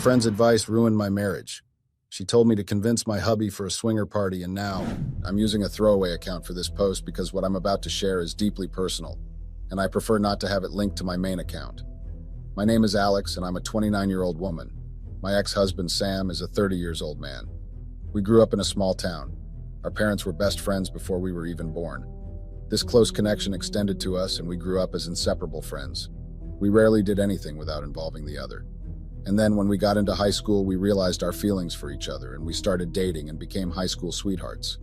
friend's advice ruined my marriage. She told me to convince my hubby for a swinger party, and now I'm using a throwaway account for this post because what I'm about to share is deeply personal, and I prefer not to have it linked to my main account. My name is Alex, and I'm a 29-year-old woman. My ex-husband, Sam, is a 30-year-old man. We grew up in a small town. Our parents were best friends before we were even born. This close connection extended to us, and we grew up as inseparable friends. We rarely did anything without involving the other. And then when we got into high school, we realized our feelings for each other, and we started dating and became high school sweethearts.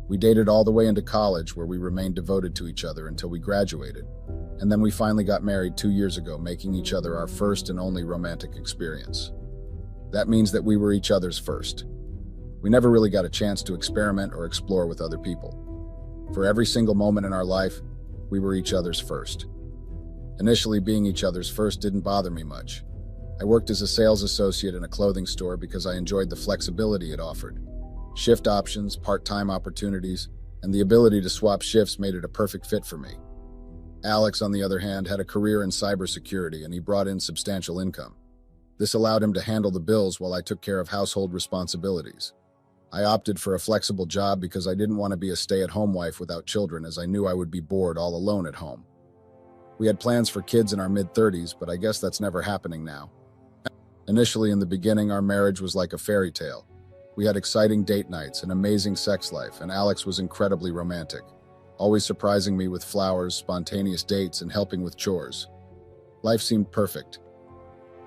We dated all the way into college, where we remained devoted to each other until we graduated. And then we finally got married 2 years ago, making each other our first and only romantic experience. That means that we were each other's first. We never really got a chance to experiment or explore with other people. For every single moment in our life, we were each other's first. Initially, being each other's first didn't bother me much. I worked as a sales associate in a clothing store because I enjoyed the flexibility it offered. Shift options, part-time opportunities, and the ability to swap shifts made it a perfect fit for me. Alex, on the other hand, had a career in cybersecurity, and he brought in substantial income. This allowed him to handle the bills while I took care of household responsibilities. I opted for a flexible job because I didn't want to be a stay-at-home wife without children, as I knew I would be bored all alone at home. We had plans for kids in our mid-30s, but I guess that's never happening now. Initially, in the beginning, our marriage was like a fairy tale. We had exciting date nights, an amazing sex life, and Alex was incredibly romantic, always surprising me with flowers, spontaneous dates, and helping with chores. Life seemed perfect.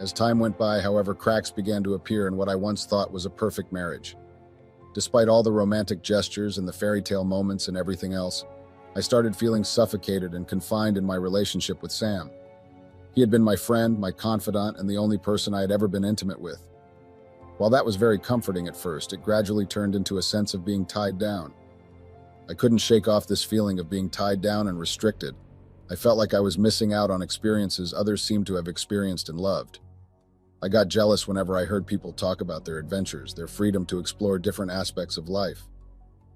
As time went by, however, cracks began to appear in what I once thought was a perfect marriage. Despite all the romantic gestures and the fairy tale moments and everything else, I started feeling suffocated and confined in my relationship with Sam. He had been my friend, my confidant, and the only person I had ever been intimate with. While that was very comforting at first, it gradually turned into a sense of being tied down. I couldn't shake off this feeling of being tied down and restricted. I felt like I was missing out on experiences others seemed to have experienced and loved. I got jealous whenever I heard people talk about their adventures, their freedom to explore different aspects of life.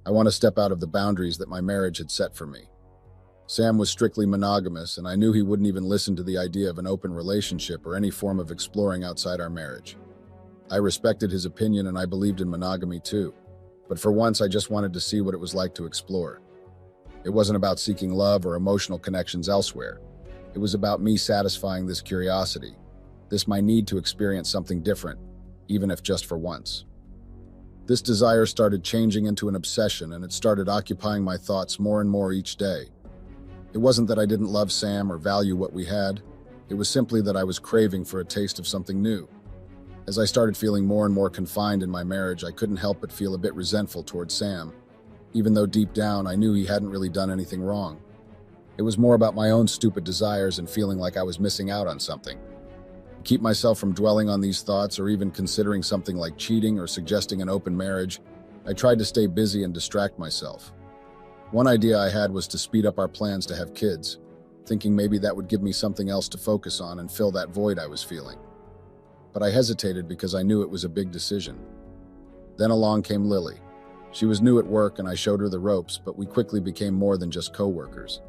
I want to step out of the boundaries that my marriage had set for me. Sam was strictly monogamous, and I knew he wouldn't even listen to the idea of an open relationship or any form of exploring outside our marriage. I respected his opinion, and I believed in monogamy too. But for once, I just wanted to see what it was like to explore. It wasn't about seeking love or emotional connections elsewhere. It was about me satisfying this curiosity, my need to experience something different, even if just for once. This desire started changing into an obsession, and it started occupying my thoughts more and more each day. It wasn't that I didn't love Sam or value what we had. It was simply that I was craving for a taste of something new. As I started feeling more and more confined in my marriage, I couldn't help but feel a bit resentful towards Sam, even though deep down I knew he hadn't really done anything wrong. It was more about my own stupid desires and feeling like I was missing out on something. To keep myself from dwelling on these thoughts or even considering something like cheating or suggesting an open marriage, I tried to stay busy and distract myself. One idea I had was to speed up our plans to have kids, thinking maybe that would give me something else to focus on and fill that void I was feeling. But I hesitated because I knew it was a big decision. Then along came Lily. She was new at work, and I showed her the ropes, but we quickly became more than just co-workers.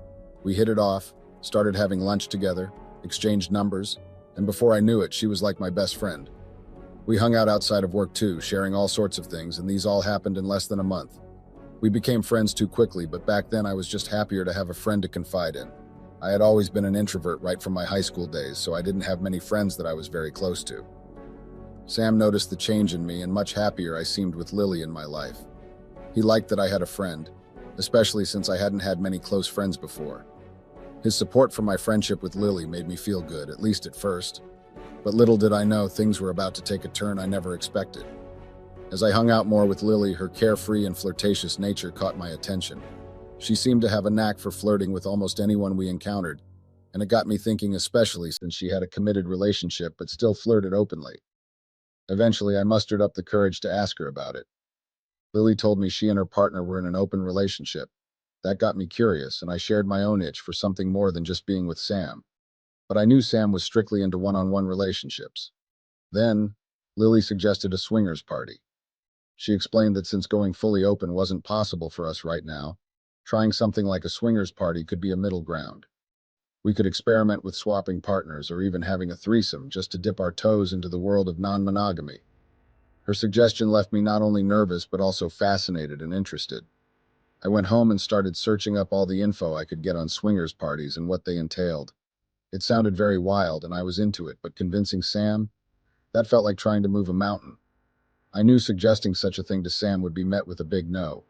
We hit it off, started having lunch together, exchanged numbers, and before I knew it, she was like my best friend. We hung out outside of work too, sharing all sorts of things, and these all happened in less than a month. We became friends too quickly, but back then I was just happier to have a friend to confide in. I had always been an introvert right from my high school days, so I didn't have many friends that I was very close to. Sam noticed the change in me, and much happier I seemed with Lily in my life. He liked that I had a friend, especially since I hadn't had many close friends before. His support for my friendship with Lily made me feel good, at least at first. But little did I know things were about to take a turn I never expected. As I hung out more with Lily, her carefree and flirtatious nature caught my attention. She seemed to have a knack for flirting with almost anyone we encountered, and it got me thinking, especially since she had a committed relationship but still flirted openly. Eventually, I mustered up the courage to ask her about it. Lily told me she and her partner were in an open relationship. That got me curious, and I shared my own itch for something more than just being with Sam. But I knew Sam was strictly into one-on-one relationships. Then, Lily suggested a swingers party. She explained that since going fully open wasn't possible for us right now, trying something like a swingers party could be a middle ground. We could experiment with swapping partners or even having a threesome just to dip our toes into the world of non-monogamy. Her suggestion left me not only nervous but also fascinated and interested. I went home and started searching up all the info I could get on swingers parties and what they entailed. It sounded very wild and I was into it, but convincing Sam? That felt like trying to move a mountain. I knew suggesting such a thing to Sam would be met with a big no.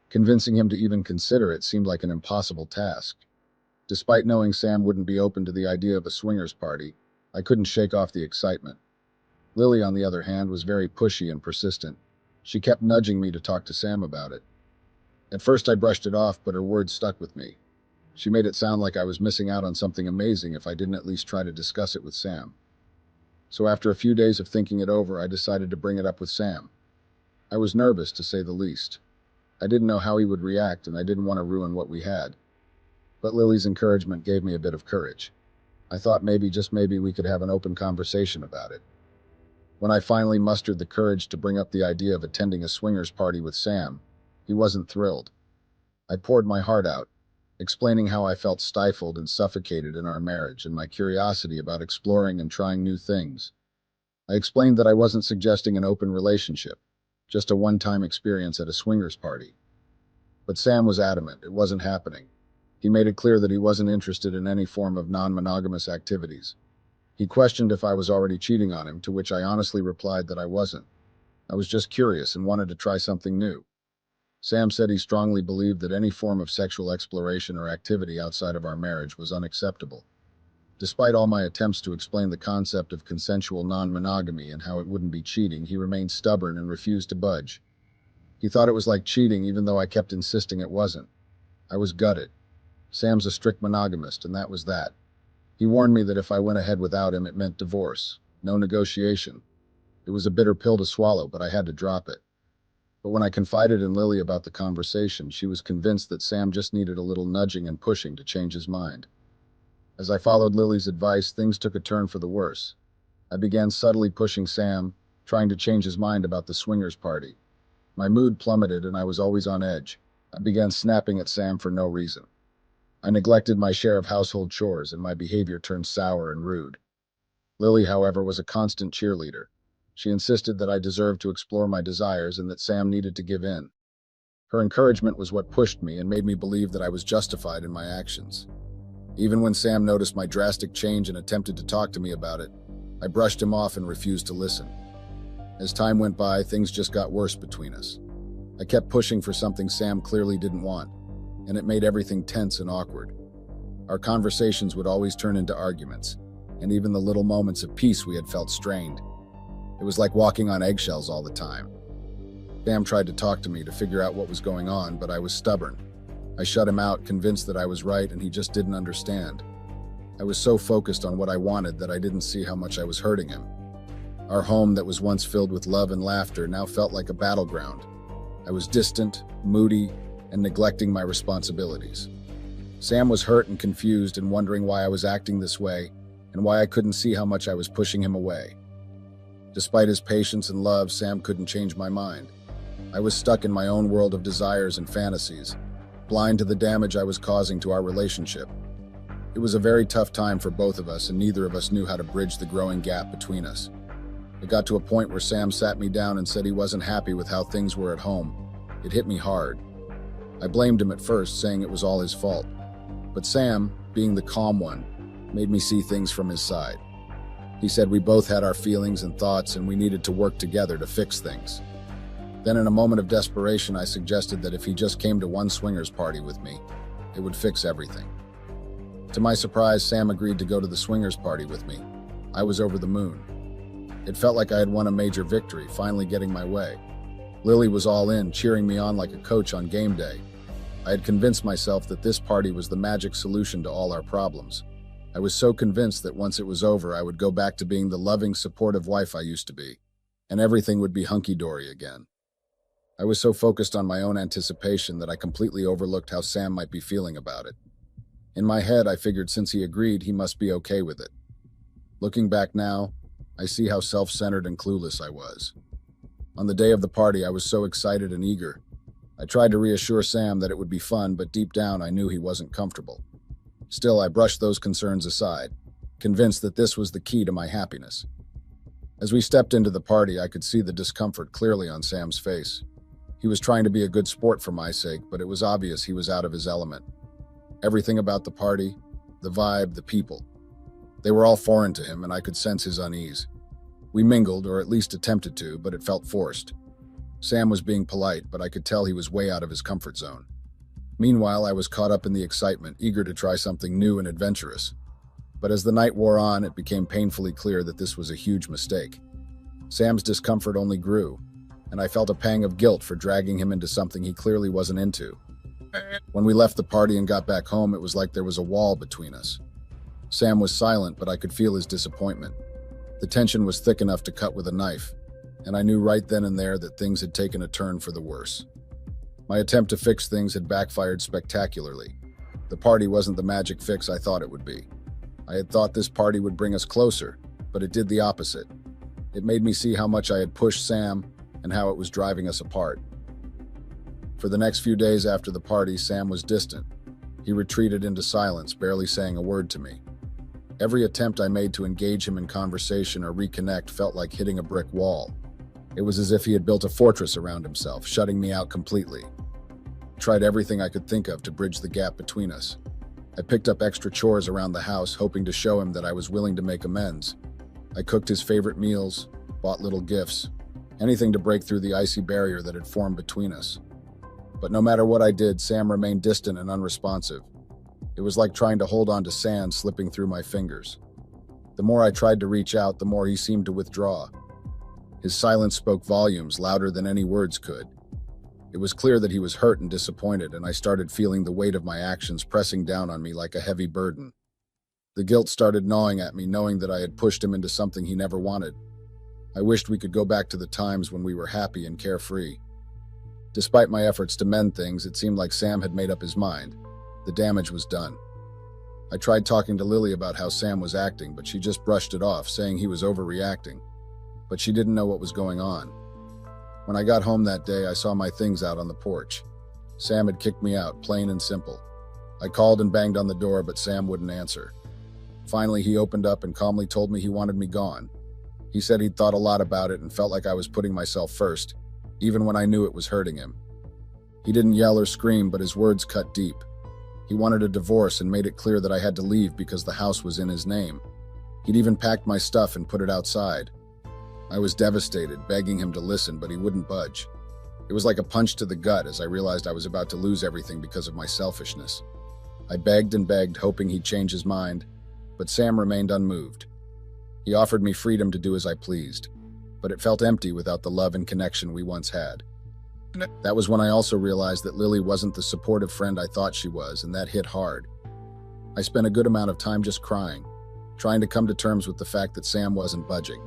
Convincing him to even consider it seemed like an impossible task. Despite knowing Sam wouldn't be open to the idea of a swingers party, I couldn't shake off the excitement. Lily, on the other hand, was very pushy and persistent. She kept nudging me to talk to Sam about it. At first I brushed it off, but her words stuck with me. She made it sound like I was missing out on something amazing if I didn't at least try to discuss it with Sam. So after a few days of thinking it over, I decided to bring it up with Sam. I was nervous, to say the least. I didn't know how he would react, and I didn't want to ruin what we had. But Lily's encouragement gave me a bit of courage. I thought maybe, just maybe, we could have an open conversation about it. When I finally mustered the courage to bring up the idea of attending a swingers party with Sam, he wasn't thrilled. I poured my heart out, explaining how I felt stifled and suffocated in our marriage and my curiosity about exploring and trying new things. I explained that I wasn't suggesting an open relationship, just a one-time experience at a swingers party. But Sam was adamant it wasn't happening. He made it clear that he wasn't interested in any form of non-monogamous activities. He questioned if I was already cheating on him, to which I honestly replied that I wasn't. I was just curious and wanted to try something new. Sam said he strongly believed that any form of sexual exploration or activity outside of our marriage was unacceptable. Despite all my attempts to explain the concept of consensual non-monogamy and how it wouldn't be cheating, he remained stubborn and refused to budge. He thought it was like cheating even though I kept insisting it wasn't. I was gutted. Sam's a strict monogamist, and that was that. He warned me that if I went ahead without him, it meant divorce. No negotiation. It was a bitter pill to swallow, but I had to drop it. But when I confided in Lily about the conversation, she was convinced that Sam just needed a little nudging and pushing to change his mind. As I followed Lily's advice, things took a turn for the worse. I began subtly pushing Sam, trying to change his mind about the swingers party. My mood plummeted and I was always on edge. I began snapping at Sam for no reason. I neglected my share of household chores and my behavior turned sour and rude. Lily, however, was a constant cheerleader. She insisted that I deserved to explore my desires and that Sam needed to give in. Her encouragement was what pushed me and made me believe that I was justified in my actions. Even when Sam noticed my drastic change and attempted to talk to me about it, I brushed him off and refused to listen. As time went by, things just got worse between us. I kept pushing for something Sam clearly didn't want, and it made everything tense and awkward. Our conversations would always turn into arguments, and even the little moments of peace we had felt strained. It was like walking on eggshells all the time. Sam tried to talk to me to figure out what was going on, but I was stubborn. I shut him out, convinced that I was right and he just didn't understand. I was so focused on what I wanted that I didn't see how much I was hurting him. Our home that was once filled with love and laughter now felt like a battleground. I was distant, moody, and neglecting my responsibilities. Sam was hurt and confused and wondering why I was acting this way and why I couldn't see how much I was pushing him away. Despite his patience and love, Sam couldn't change my mind. I was stuck in my own world of desires and fantasies, blind to the damage I was causing to our relationship. It was a very tough time for both of us, and neither of us knew how to bridge the growing gap between us. It got to a point where Sam sat me down and said he wasn't happy with how things were at home. It hit me hard. I blamed him at first, saying it was all his fault. But Sam, being the calm one, made me see things from his side. He said we both had our feelings and thoughts and we needed to work together to fix things. Then in a moment of desperation, I suggested that if he just came to one swingers party with me, it would fix everything. To my surprise, Sam agreed to go to the swingers party with me. I was over the moon. It felt like I had won a major victory, finally getting my way. Lily was all in, cheering me on like a coach on game day. I had convinced myself that this party was the magic solution to all our problems. I was so convinced that once it was over, I would go back to being the loving, supportive wife I used to be, and everything would be hunky-dory again. I was so focused on my own anticipation that I completely overlooked how Sam might be feeling about it. In my head, I figured since he agreed, he must be okay with it. Looking back now, I see how self-centered and clueless I was. On the day of the party, I was so excited and eager. I tried to reassure Sam that it would be fun, but deep down I knew he wasn't comfortable. Still, I brushed those concerns aside, convinced that this was the key to my happiness. As we stepped into the party, I could see the discomfort clearly on Sam's face. He was trying to be a good sport for my sake, but it was obvious he was out of his element. Everything about the party, the vibe, the people, they were all foreign to him, and I could sense his unease. We mingled, or at least attempted to, but it felt forced. Sam was being polite, but I could tell he was way out of his comfort zone. Meanwhile, I was caught up in the excitement, eager to try something new and adventurous. But as the night wore on, it became painfully clear that this was a huge mistake. Sam's discomfort only grew, and I felt a pang of guilt for dragging him into something he clearly wasn't into. When we left the party and got back home, it was like there was a wall between us. Sam was silent, but I could feel his disappointment. The tension was thick enough to cut with a knife, and I knew right then and there that things had taken a turn for the worse. My attempt to fix things had backfired spectacularly. The party wasn't the magic fix I thought it would be. I had thought this party would bring us closer, but it did the opposite. It made me see how much I had pushed Sam and how it was driving us apart. For the next few days after the party, Sam was distant. He retreated into silence, barely saying a word to me. Every attempt I made to engage him in conversation or reconnect felt like hitting a brick wall. It was as if he had built a fortress around himself, shutting me out completely. I tried everything I could think of to bridge the gap between us. I picked up extra chores around the house, hoping to show him that I was willing to make amends. I cooked his favorite meals, bought little gifts, anything to break through the icy barrier that had formed between us. But no matter what I did, Sam remained distant and unresponsive. It was like trying to hold on to sand slipping through my fingers. The more I tried to reach out, the more he seemed to withdraw. His silence spoke volumes, louder than any words could. It was clear that he was hurt and disappointed, and I started feeling the weight of my actions pressing down on me like a heavy burden. The guilt started gnawing at me, knowing that I had pushed him into something he never wanted. I wished we could go back to the times when we were happy and carefree. Despite my efforts to mend things, it seemed like Sam had made up his mind. The damage was done. I tried talking to Lily about how Sam was acting, but she just brushed it off, saying he was overreacting. But she didn't know what was going on. When I got home that day, I saw my things out on the porch. Sam had kicked me out, plain and simple. I called and banged on the door, but Sam wouldn't answer. Finally, he opened up and calmly told me he wanted me gone. He said he'd thought a lot about it and felt like I was putting myself first, even when I knew it was hurting him. He didn't yell or scream, but his words cut deep. He wanted a divorce and made it clear that I had to leave because the house was in his name. He'd even packed my stuff and put it outside. I was devastated, begging him to listen, but he wouldn't budge. It was like a punch to the gut as I realized I was about to lose everything because of my selfishness. I begged and begged, hoping he'd change his mind, but Sam remained unmoved. He offered me freedom to do as I pleased, but it felt empty without the love and connection we once had. That was when I also realized that Lily wasn't the supportive friend I thought she was, and that hit hard. I spent a good amount of time just crying, trying to come to terms with the fact that Sam wasn't budging.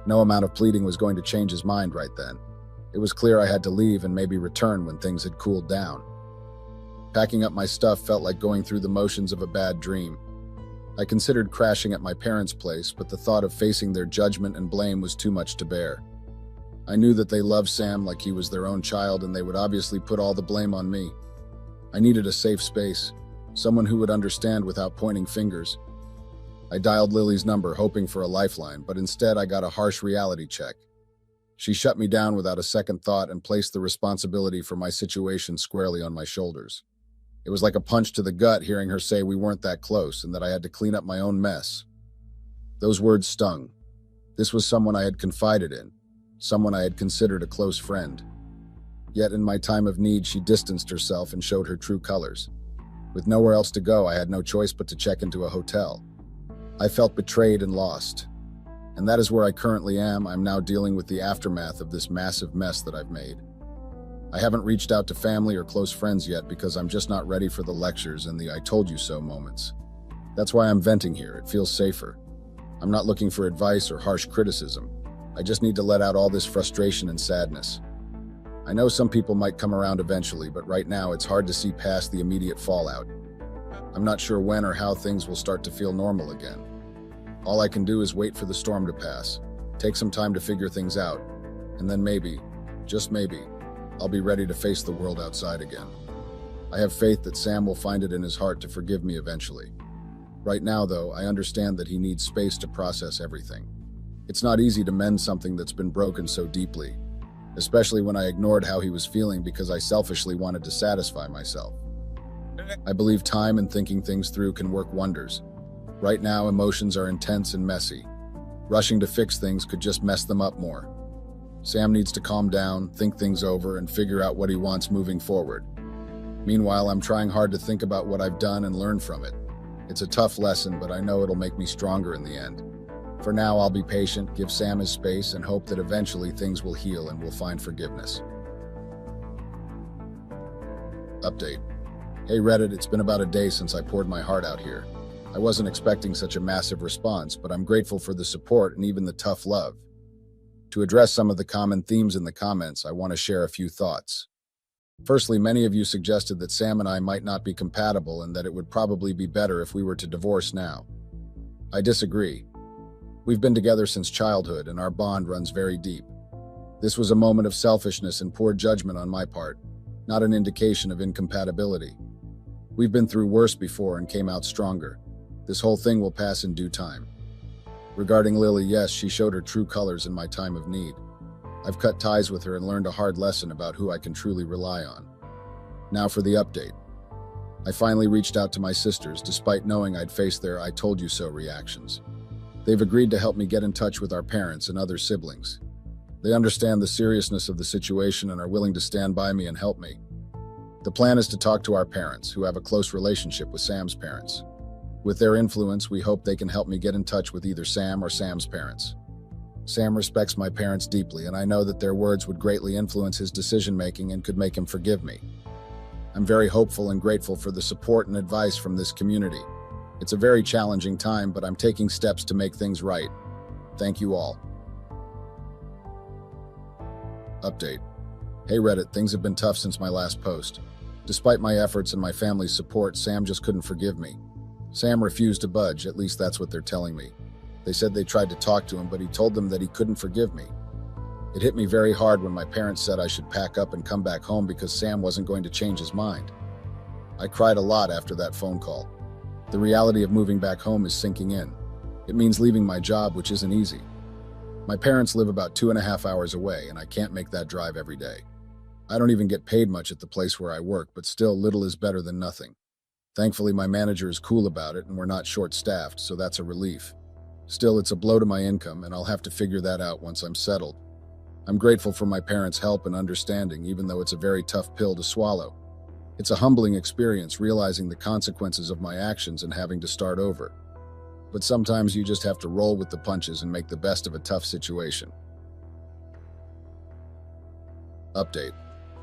No amount of pleading was going to change his mind right then. It was clear I had to leave and maybe return when things had cooled down. Packing up my stuff felt like going through the motions of a bad dream. I considered crashing at my parents' place, but the thought of facing their judgment and blame was too much to bear. I knew that they loved Sam like he was their own child, and they would obviously put all the blame on me. I needed a safe space, someone who would understand without pointing fingers. I dialed Lily's number, hoping for a lifeline, but instead I got a harsh reality check. She shut me down without a second thought and placed the responsibility for my situation squarely on my shoulders. It was like a punch to the gut hearing her say we weren't that close and that I had to clean up my own mess. Those words stung. This was someone I had confided in, someone I had considered a close friend. Yet in my time of need, she distanced herself and showed her true colors. With nowhere else to go, I had no choice but to check into a hotel. I felt betrayed and lost. And that is where I currently am. I'm now dealing with the aftermath of this massive mess that I've made. I haven't reached out to family or close friends yet because I'm just not ready for the lectures and the I told you so moments. That's why I'm venting here. It feels safer. I'm not looking for advice or harsh criticism. I just need to let out all this frustration and sadness. I know some people might come around eventually, but right now it's hard to see past the immediate fallout. I'm not sure when or how things will start to feel normal again. All I can do is wait for the storm to pass, take some time to figure things out, and then maybe, just maybe, I'll be ready to face the world outside again. I have faith that Sam will find it in his heart to forgive me eventually. Right now, though, I understand that he needs space to process everything. It's not easy to mend something that's been broken so deeply, especially when I ignored how he was feeling because I selfishly wanted to satisfy myself. I believe time and thinking things through can work wonders. Right now, emotions are intense and messy. Rushing to fix things could just mess them up more. Sam needs to calm down, think things over, and figure out what he wants moving forward. Meanwhile, I'm trying hard to think about what I've done and learn from it. It's a tough lesson, but I know it'll make me stronger in the end. For now, I'll be patient, give Sam his space, and hope that eventually things will heal and we'll find forgiveness. Update. Hey Reddit, it's been about a day since I poured my heart out here. I wasn't expecting such a massive response, but I'm grateful for the support and even the tough love. To address some of the common themes in the comments, I want to share a few thoughts. Firstly, many of you suggested that Sam and I might not be compatible and that it would probably be better if we were to divorce now. I disagree. We've been together since childhood and our bond runs very deep. This was a moment of selfishness and poor judgment on my part, not an indication of incompatibility. We've been through worse before and came out stronger. This whole thing will pass in due time. Regarding Lily, yes, she showed her true colors in my time of need. I've cut ties with her and learned a hard lesson about who I can truly rely on. Now for the update. I finally reached out to my sisters, despite knowing I'd face their "I told you so" reactions. They've agreed to help me get in touch with our parents and other siblings. They understand the seriousness of the situation and are willing to stand by me and help me. The plan is to talk to our parents, who have a close relationship with Sam's parents. With their influence, we hope they can help me get in touch with either Sam or Sam's parents. Sam respects my parents deeply, and I know that their words would greatly influence his decision-making and could make him forgive me. I'm very hopeful and grateful for the support and advice from this community. It's a very challenging time, but I'm taking steps to make things right. Thank you all. Update. Hey Reddit, things have been tough since my last post. Despite my efforts and my family's support, Sam just couldn't forgive me. Sam refused to budge, at least that's what they're telling me. They said they tried to talk to him, but he told them that he couldn't forgive me. It hit me very hard when my parents said I should pack up and come back home because Sam wasn't going to change his mind. I cried a lot after that phone call. The reality of moving back home is sinking in. It means leaving my job, which isn't easy. My parents live about 2.5 hours away, and I can't make that drive every day. I don't even get paid much at the place where I work, but still, little is better than nothing. Thankfully, my manager is cool about it, and we're not short-staffed, so that's a relief. Still, it's a blow to my income, and I'll have to figure that out once I'm settled. I'm grateful for my parents' help and understanding, even though it's a very tough pill to swallow. It's a humbling experience realizing the consequences of my actions and having to start over. But sometimes you just have to roll with the punches and make the best of a tough situation. Update.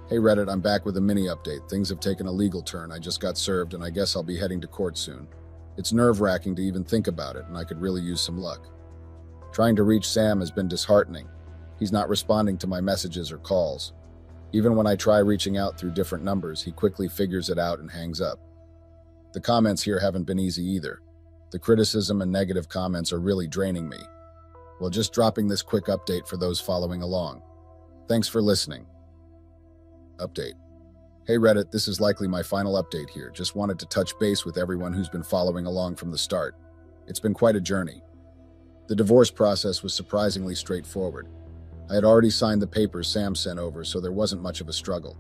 Hey Reddit, I'm back with a mini update. Things have taken a legal turn. I just got served, and I guess I'll be heading to court soon. It's nerve-wracking to even think about it, and I could really use some luck. Trying to reach Sam has been disheartening. He's not responding to my messages or calls. Even when I try reaching out through different numbers, he quickly figures it out and hangs up. The comments here haven't been easy either. The criticism and negative comments are really draining me. Well, just dropping this quick update for those following along. Thanks for listening. Update. Hey Reddit, this is likely my final update here. Just wanted to touch base with everyone who's been following along from the start. It's been quite a journey. The divorce process was surprisingly straightforward. I had already signed the papers Sam sent over, so there wasn't much of a struggle.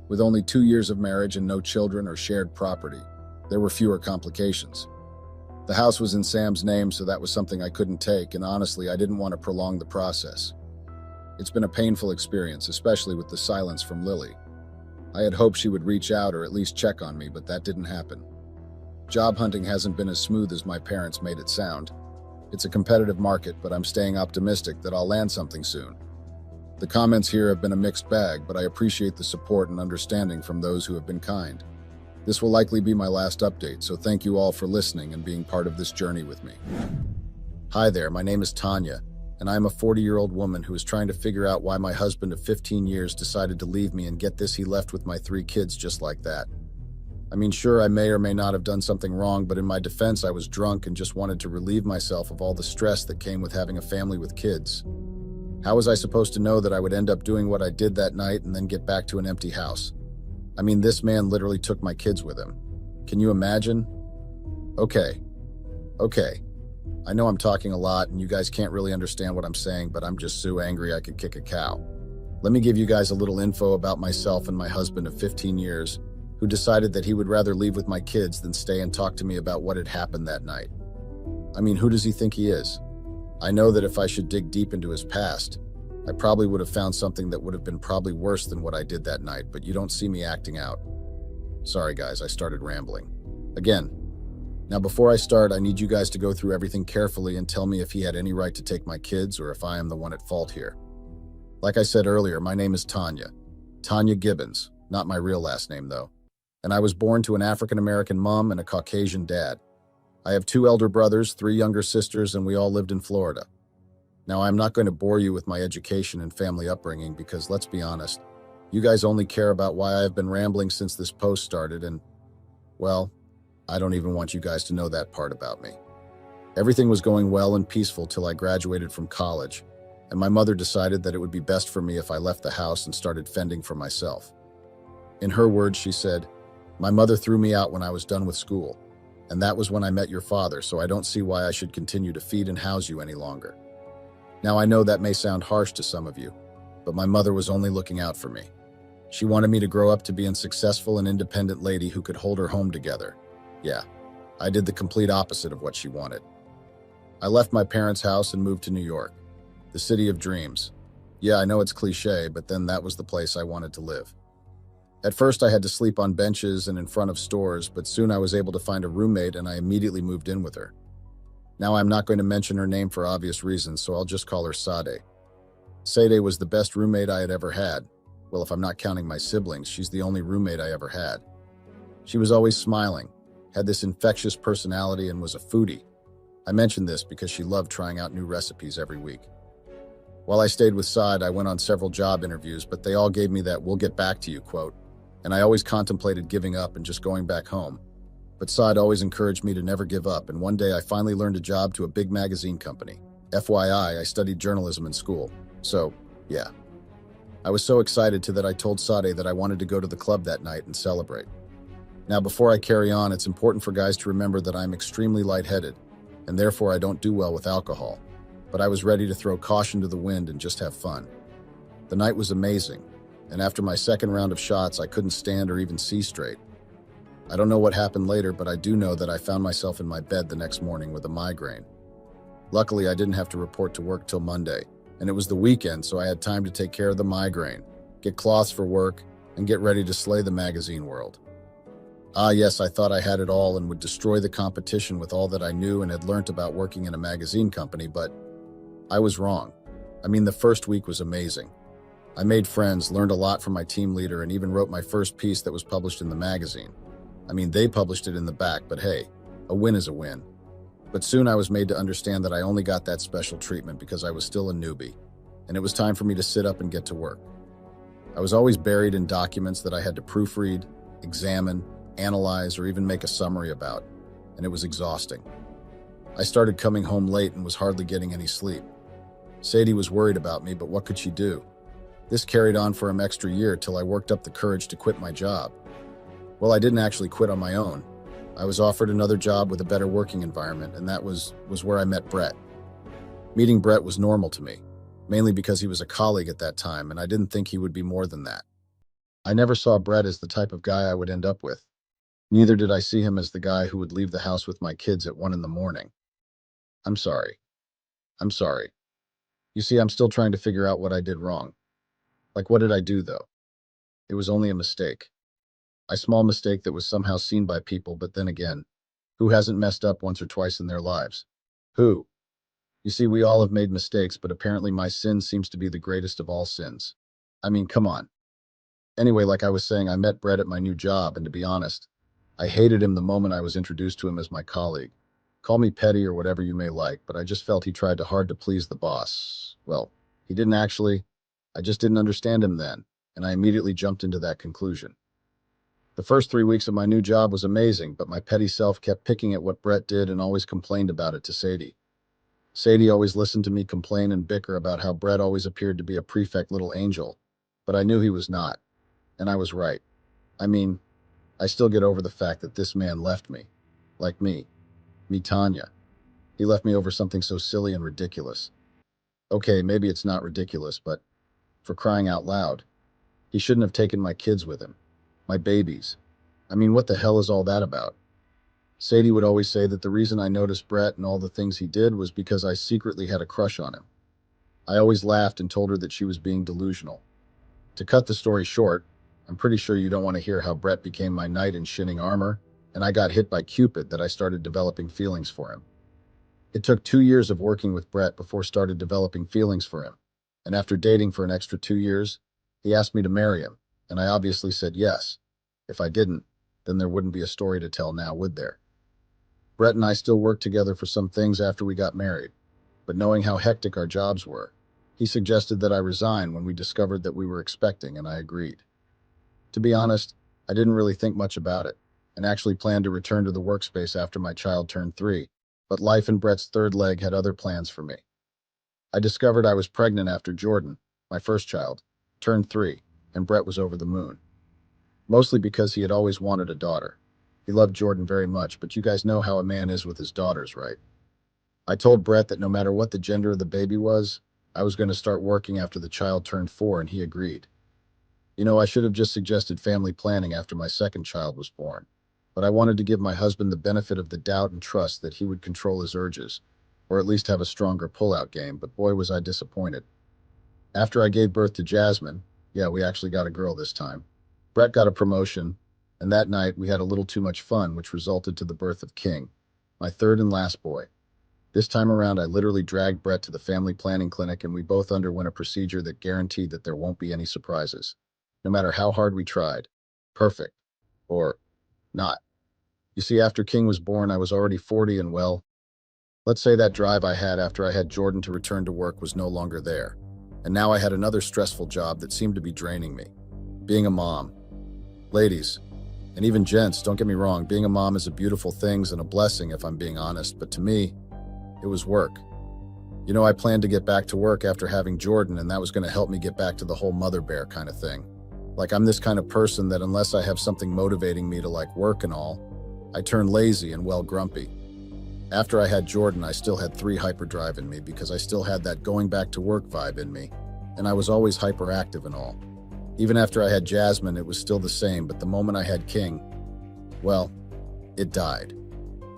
With only 2 years of marriage and no children or shared property, there were fewer complications. The house was in Sam's name, so that was something I couldn't take, and honestly, I didn't want to prolong the process. It's been a painful experience, especially with the silence from Lily. I had hoped she would reach out or at least check on me, but that didn't happen. Job hunting hasn't been as smooth as my parents made it sound. It's a competitive market, but I'm staying optimistic that I'll land something soon. The comments here have been a mixed bag, but I appreciate the support and understanding from those who have been kind. This will likely be my last update, so thank you all for listening and being part of this journey with me. Hi there, my name is Tanya, and I'm a 40-year-old woman who is trying to figure out why my husband of 15 years decided to leave me, and get this, he left with my 3 kids just like that. I mean, sure, I may or may not have done something wrong, but in my defense, I was drunk and just wanted to relieve myself of all the stress that came with having a family with kids. How was I supposed to know that I would end up doing what I did that night and then get back to an empty house? I mean, this man literally took my kids with him. Can you imagine? Okay, okay. I know I'm talking a lot and you guys can't really understand what I'm saying, but I'm just so angry I could kick a cow. Let me give you guys a little info about myself and my husband of 15 years, who decided that he would rather leave with my kids than stay and talk to me about what had happened that night. I mean, who does he think he is? I know that if I should dig deep into his past, I probably would have found something that would have been probably worse than what I did that night, but you don't see me acting out. Sorry guys, I started rambling. Again, now before I start, I need you guys to go through everything carefully and tell me if he had any right to take my kids or if I am the one at fault here. Like I said earlier, my name is Tanya. Tanya Gibbons, not my real last name though. And I was born to an African-American mom and a Caucasian dad. I have 2 elder brothers, 3 younger sisters, and we all lived in Florida. Now, I'm not going to bore you with my education and family upbringing because, let's be honest, you guys only care about why I've been rambling since this post started and, well, I don't even want you guys to know that part about me. Everything was going well and peaceful till I graduated from college, and my mother decided that it would be best for me if I left the house and started fending for myself. In her words, she said, "My mother threw me out when I was done with school, and that was when I met your father, so I don't see why I should continue to feed and house you any longer." Now, I know that may sound harsh to some of you, but my mother was only looking out for me. She wanted me to grow up to be a successful and independent lady who could hold her home together. Yeah, I did the complete opposite of what she wanted. I left my parents' house and moved to New York, the city of dreams. Yeah, I know it's cliche, but then that was the place I wanted to live. At first, I had to sleep on benches and in front of stores, but soon I was able to find a roommate and I immediately moved in with her. Now, I'm not going to mention her name for obvious reasons, so I'll just call her Sade. Sade was the best roommate I had ever had. Well, if I'm not counting my siblings, she's the only roommate I ever had. She was always smiling, had this infectious personality, and was a foodie. I mention this because she loved trying out new recipes every week. While I stayed with Sade, I went on several job interviews, but they all gave me that "we'll get back to you" quote, and I always contemplated giving up and just going back home. But Sade always encouraged me to never give up, and one day I finally learned a job to a big magazine company. FYI, I studied journalism in school. So, yeah. I was so excited that I told Sade that I wanted to go to the club that night and celebrate. Now, before I carry on, it's important for guys to remember that I'm extremely lightheaded, and therefore I don't do well with alcohol. But I was ready to throw caution to the wind and just have fun. The night was amazing, and after my second round of shots, I couldn't stand or even see straight. I don't know what happened later, but I do know that I found myself in my bed the next morning with a migraine. Luckily, I didn't have to report to work till Monday, and it was the weekend, so I had time to take care of the migraine, get cloths for work, and get ready to slay the magazine world. Ah, yes, I thought I had it all and would destroy the competition with all that I knew and had learnt about working in a magazine company, but I was wrong. I mean, the first week was amazing. I made friends, learned a lot from my team leader, and even wrote my first piece that was published in the magazine. I mean, they published it in the back, but hey, a win is a win. But soon I was made to understand that I only got that special treatment because I was still a newbie, and it was time for me to sit up and get to work. I was always buried in documents that I had to proofread, examine, analyze, or even make a summary about, and it was exhausting. I started coming home late and was hardly getting any sleep. Sadie was worried about me, but what could she do? This carried on for an extra year till I worked up the courage to quit my job. Well, I didn't actually quit on my own. I was offered another job with a better working environment, and that was where I met Brett. Meeting Brett was normal to me, mainly because he was a colleague at that time, and I didn't think he would be more than that. I never saw Brett as the type of guy I would end up with. Neither did I see him as the guy who would leave the house with my kids at 1 in the morning. I'm sorry. I'm sorry. You see, I'm still trying to figure out what I did wrong. Like, what did I do, though? It was only a mistake. A small mistake that was somehow seen by people, but then again, who hasn't messed up once or twice in their lives? Who? You see, we all have made mistakes, but apparently my sin seems to be the greatest of all sins. I mean, come on. Anyway, like I was saying, I met Brett at my new job, and to be honest, I hated him the moment I was introduced to him as my colleague. Call me petty or whatever you may like, but I just felt he tried too hard to please the boss. Well, he didn't actually. I just didn't understand him then, and I immediately jumped into that conclusion. The first 3 weeks of my new job was amazing, but my petty self kept picking at what Brett did and always complained about it to Sadie. Sadie always listened to me complain and bicker about how Brett always appeared to be a prefect little angel, but I knew he was not, and I was right. I mean, I still get over the fact that this man left me. Like me, Tanya. He left me over something so silly and ridiculous. Okay, maybe it's not ridiculous, but for crying out loud, he shouldn't have taken my kids with him. My babies. I mean, what the hell is all that about? Sadie would always say that the reason I noticed Brett and all the things he did was because I secretly had a crush on him. I always laughed and told her that she was being delusional. To cut the story short, I'm pretty sure you don't want to hear how Brett became my knight in shining armor, and I got hit by Cupid that I started developing feelings for him. It took 2 years of working with Brett before started developing feelings for him. And after dating for an extra 2 years, he asked me to marry him, and I obviously said yes. If I didn't, then there wouldn't be a story to tell now, would there? Brett and I still worked together for some things after we got married, but knowing how hectic our jobs were, he suggested that I resign when we discovered that we were expecting, and I agreed. To be honest, I didn't really think much about it, and actually planned to return to the workspace after my child turned 3, but life in Brett's third leg had other plans for me. I discovered I was pregnant after Jordan, my first child, turned 3, and Brett was over the moon. Mostly because he had always wanted a daughter. He loved Jordan very much, but you guys know how a man is with his daughters, right? I told Brett that no matter what the gender of the baby was, I was going to start working after the child turned 4, and he agreed. I should have just suggested family planning after my second child was born. But I wanted to give my husband the benefit of the doubt and trust that he would control his urges, or at least have a stronger pull-out game, but boy was I disappointed. After I gave birth to Jasmine, yeah, we actually got a girl this time, Brett got a promotion, and that night we had a little too much fun, which resulted to the birth of King, my third and last boy. This time around, I literally dragged Brett to the family planning clinic, and we both underwent a procedure that guaranteed that there won't be any surprises. No matter how hard we tried. Perfect. Or not. You see, after King was born, I was already 40, and well, let's say that drive I had after I had Jordan to return to work was no longer there. And now I had another stressful job that seemed to be draining me. Being a mom. Ladies, and even gents, don't get me wrong, being a mom is a beautiful thing and a blessing if I'm being honest, but to me, it was work. I planned to get back to work after having Jordan, and that was going to help me get back to the whole mother bear kind of thing. Like, I'm this kind of person that unless I have something motivating me to like work and all, I turn lazy and well grumpy. After I had Jordan, I still had 3 hyperdrive in me because I still had that going back to work vibe in me, and I was always hyperactive and all. Even after I had Jasmine, it was still the same, but the moment I had King, well, it died.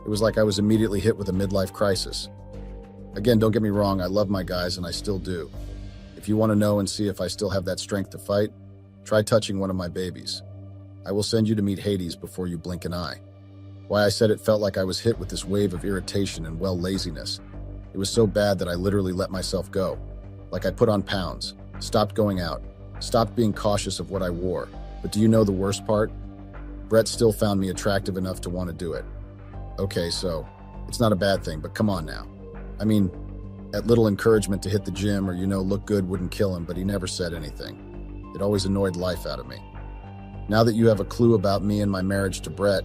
It was like I was immediately hit with a midlife crisis. Again, don't get me wrong, I love my guys and I still do. If you want to know and see if I still have that strength to fight, try touching one of my babies. I will send you to meet Hades before you blink an eye. Why I said it felt like I was hit with this wave of irritation and, well, laziness. It was so bad that I literally let myself go. Like I put on pounds, stopped going out, stopped being cautious of what I wore. But do you know the worst part? Brett still found me attractive enough to want to do it. Okay, so it's not a bad thing, but come on now. I mean, that little encouragement to hit the gym or, look good wouldn't kill him, but he never said anything. It always annoyed life out of me. Now that you have a clue about me and my marriage to Brett,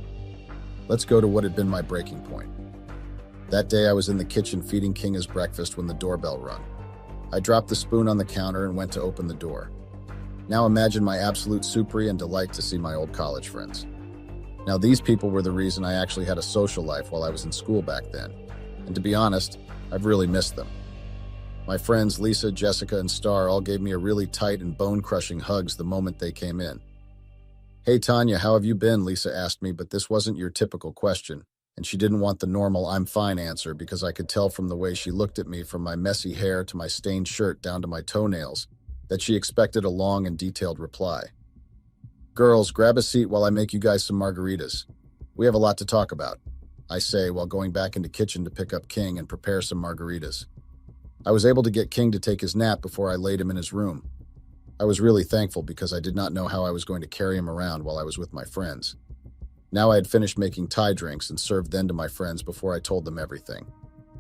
let's go to what had been my breaking point. That day I was in the kitchen feeding King his breakfast when the doorbell rung. I dropped the spoon on the counter and went to open the door. Now imagine my absolute supri and delight to see my old college friends. Now these people were the reason I actually had a social life while I was in school back then. And to be honest, I've really missed them. My friends Lisa, Jessica, and Star all gave me a really tight and bone-crushing hugs the moment they came in. "Hey Tanya, how have you been?" Lisa asked me, but this wasn't your typical question, and she didn't want the normal "I'm fine" answer because I could tell from the way she looked at me, from my messy hair to my stained shirt down to my toenails, that she expected a long and detailed reply. "Girls, grab a seat while I make you guys some margaritas. We have a lot to talk about," I say while going back into kitchen to pick up King and prepare some margaritas. I was able to get King to take his nap before I laid him in his room. I was really thankful because I did not know how I was going to carry him around while I was with my friends. Now I had finished making Thai drinks and served them to my friends before I told them everything.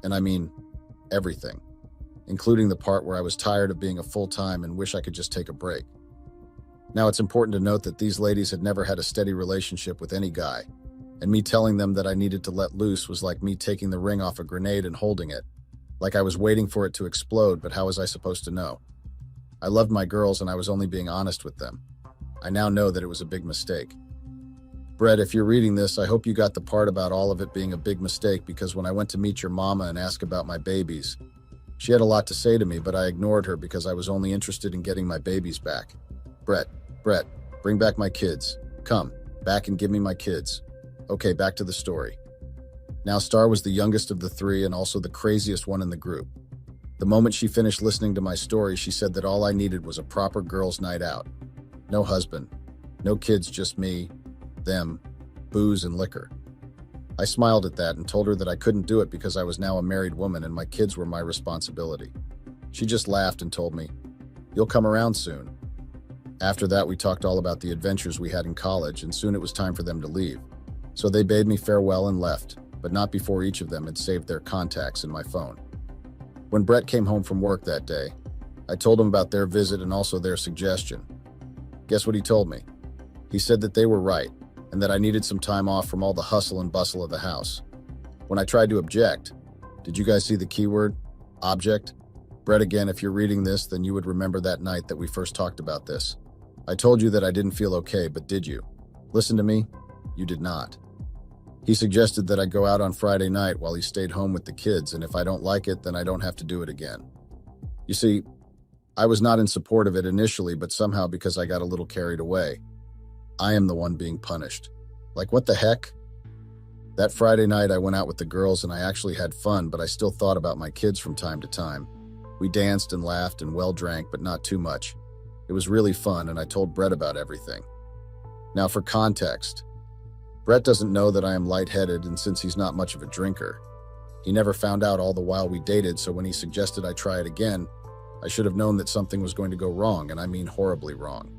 And I mean, everything. Including the part where I was tired of being a full-time and wish I could just take a break. Now it's important to note that these ladies had never had a steady relationship with any guy, and me telling them that I needed to let loose was like me taking the ring off a grenade and holding it. Like I was waiting for it to explode, but how was I supposed to know? I loved my girls and I was only being honest with them. I now know that it was a big mistake. Brett, if you're reading this, I hope you got the part about all of it being a big mistake, because when I went to meet your mama and ask about my babies, she had a lot to say to me, but I ignored her because I was only interested in getting my babies back. Brett, bring back my kids. Come, back and give me my kids. Okay, back to the story. Now, Star was the youngest of the three and also the craziest one in the group. The moment she finished listening to my story, she said that all I needed was a proper girls' night out. No husband, no kids, just me, them, booze and liquor. I smiled at that and told her that I couldn't do it because I was now a married woman and my kids were my responsibility. She just laughed and told me, "You'll come around soon." After that, we talked all about the adventures we had in college, and soon it was time for them to leave. So they bade me farewell and left, but not before each of them had saved their contacts in my phone. When Brett came home from work that day, I told him about their visit and also their suggestion. Guess what he told me? He said that they were right, and that I needed some time off from all the hustle and bustle of the house. When I tried to object, did you guys see the keyword? Object? Brett, again, if you're reading this, then you would remember that night that we first talked about this. I told you that I didn't feel okay, but did you? Listen to me? You did not. He suggested that I go out on Friday night while he stayed home with the kids, and if I don't like it, then I don't have to do it again. You see, I was not in support of it initially, but somehow because I got a little carried away, I am the one being punished. Like, what the heck? That Friday night, I went out with the girls and I actually had fun, but I still thought about my kids from time to time. We danced and laughed and well drank, but not too much. It was really fun, and I told Brett about everything. Now, for context, Brett doesn't know that I am lightheaded, and since he's not much of a drinker, he never found out all the while we dated, so when he suggested I try it again, I should have known that something was going to go wrong, and I mean horribly wrong.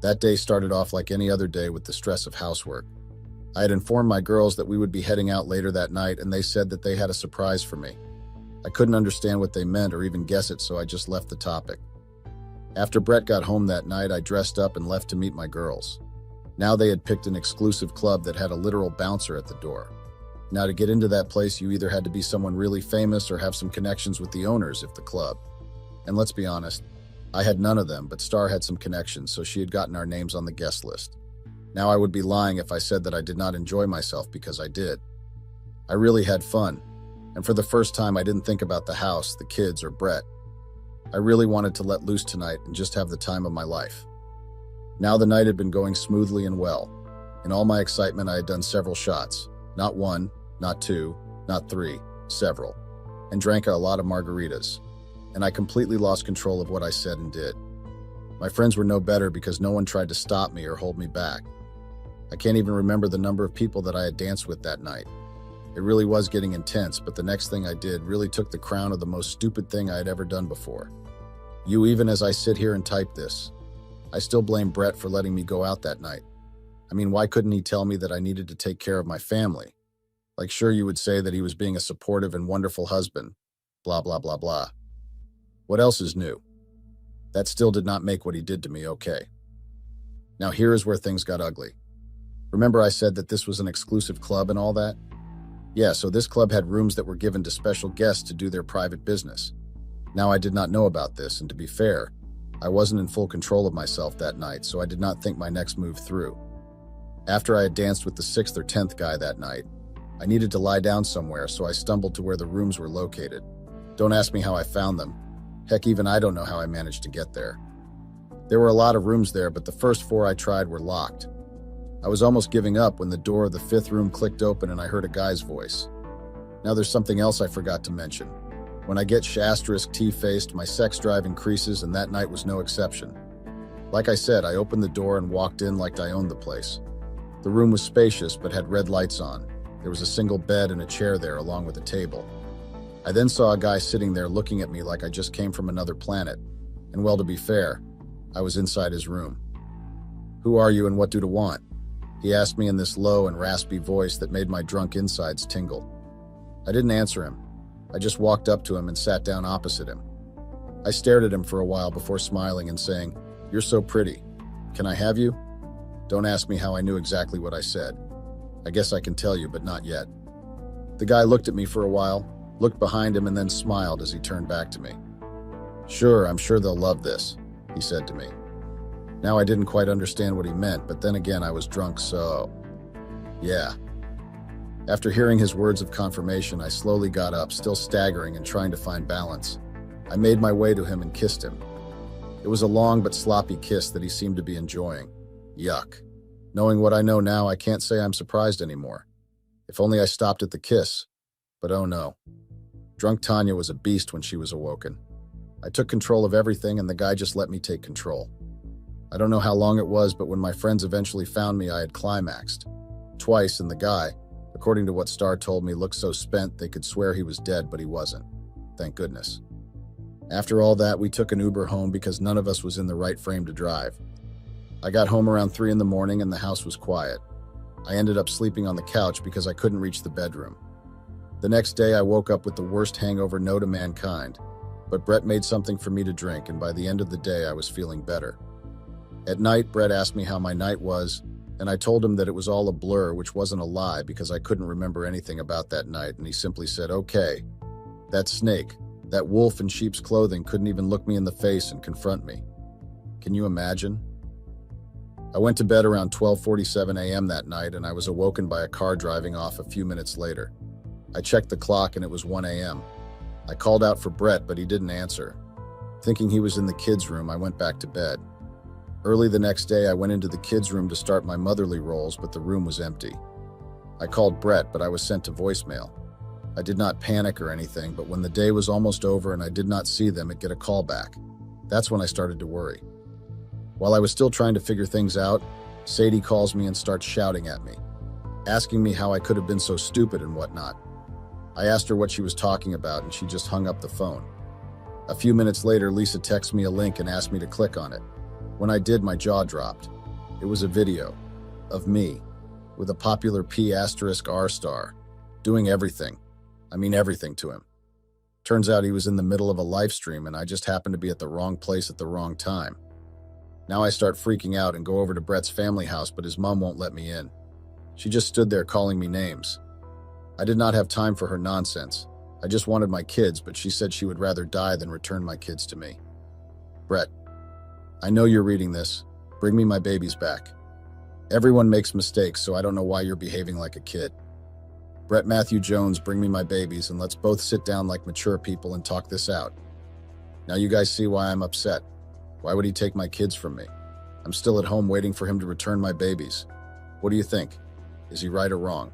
That day started off like any other day with the stress of housework. I had informed my girls that we would be heading out later that night, and they said that they had a surprise for me. I couldn't understand what they meant or even guess it, so I just left the topic. After Brett got home that night, I dressed up and left to meet my girls. Now they had picked an exclusive club that had a literal bouncer at the door. Now, to get into that place, you either had to be someone really famous or have some connections with the owners of the club. And let's be honest, I had none of them, but Star had some connections, so she had gotten our names on the guest list. Now I would be lying if I said that I did not enjoy myself, because I did. I really had fun, and for the first time I didn't think about the house, the kids, or Brett. I really wanted to let loose tonight and just have the time of my life. Now the night had been going smoothly and well. In all my excitement, I had done several shots. Not one, not two, not three, several. And drank a lot of margaritas. And I completely lost control of what I said and did. My friends were no better because no one tried to stop me or hold me back. I can't even remember the number of people that I had danced with that night. It really was getting intense, but the next thing I did really took the crown of the most stupid thing I had ever done before. Even as I sit here and type this, I still blame Brett for letting me go out that night. I mean, why couldn't he tell me that I needed to take care of my family? Like, sure, you would say that he was being a supportive and wonderful husband, blah, blah, blah, blah. What else is new? That still did not make what he did to me okay. Now here is where things got ugly. Remember I said that this was an exclusive club and all that? Yeah, so this club had rooms that were given to special guests to do their private business. Now I did not know about this, and to be fair, I wasn't in full control of myself that night, so I did not think my next move through. After I had danced with the 6th or 10th guy that night, I needed to lie down somewhere, so I stumbled to where the rooms were located. Don't ask me how I found them. Heck, even I don't know how I managed to get there. There were a lot of rooms there, but the first 4 I tried were locked. I was almost giving up when the door of the 5th room clicked open and I heard a guy's voice. Now there's something else I forgot to mention. When I get *T T-faced, my sex drive increases, and that night was no exception. Like I said, I opened the door and walked in like I owned the place. The room was spacious but had red lights on. There was a single bed and a chair there along with a table. I then saw a guy sitting there looking at me like I just came from another planet. And well, to be fair, I was inside his room. "Who are you and what do you want?" He asked me in this low and raspy voice that made my drunk insides tingle. I didn't answer him. I just walked up to him and sat down opposite him. I stared at him for a while before smiling and saying, "You're so pretty. Can I have you?" Don't ask me how I knew exactly what I said. I guess I can tell you, but not yet. The guy looked at me for a while, looked behind him, and then smiled as he turned back to me. "Sure, I'm sure they'll love this," he said to me. Now I didn't quite understand what he meant, but then again I was drunk, so... yeah. After hearing his words of confirmation, I slowly got up, still staggering and trying to find balance. I made my way to him and kissed him. It was a long but sloppy kiss that he seemed to be enjoying. Yuck. Knowing what I know now, I can't say I'm surprised anymore. If only I stopped at the kiss. But oh no. Drunk Tanya was a beast when she was awoken. I took control of everything and the guy just let me take control. I don't know how long it was, but when my friends eventually found me, I had climaxed. Twice, and the guy, according to what Star told me, looked so spent they could swear he was dead, but he wasn't. Thank goodness. After all that, we took an Uber home because none of us was in the right frame to drive. I got home around 3 in the morning and the house was quiet. I ended up sleeping on the couch because I couldn't reach the bedroom. The next day, I woke up with the worst hangover known to mankind, but Brett made something for me to drink, and by the end of the day, I was feeling better. At night, Brett asked me how my night was, and I told him that it was all a blur, which wasn't a lie because I couldn't remember anything about that night, and he simply said, "Okay, that snake, that wolf in sheep's clothing couldn't even look me in the face and confront me." Can you imagine? I went to bed around 12:47 a.m. that night, and I was awoken by a car driving off a few minutes later. I checked the clock and it was 1 a.m. I called out for Brett, but he didn't answer. Thinking he was in the kids' room, I went back to bed. Early the next day, I went into the kids' room to start my motherly roles, but the room was empty. I called Brett, but I was sent to voicemail. I did not panic or anything, but when the day was almost over and I did not see them, I'd get a call back. That's when I started to worry. While I was still trying to figure things out, Sadie calls me and starts shouting at me, asking me how I could have been so stupid and whatnot. I asked her what she was talking about, and she just hung up the phone. A few minutes later, Lisa texted me a link and asked me to click on it. When I did, my jaw dropped. It was a video of me with a popular P*R star doing everything. I mean everything to him. Turns out he was in the middle of a live stream and I just happened to be at the wrong place at the wrong time. Now I start freaking out and go over to Brett's family house, but his mom won't let me in. She just stood there calling me names. I did not have time for her nonsense. I just wanted my kids, but she said she would rather die than return my kids to me. Brett, I know you're reading this. Bring me my babies back. Everyone makes mistakes, so I don't know why you're behaving like a kid. Brett Matthew Jones, bring me my babies and let's both sit down like mature people and talk this out. Now you guys see why I'm upset. Why would he take my kids from me? I'm still at home waiting for him to return my babies. What do you think? Is he right or wrong?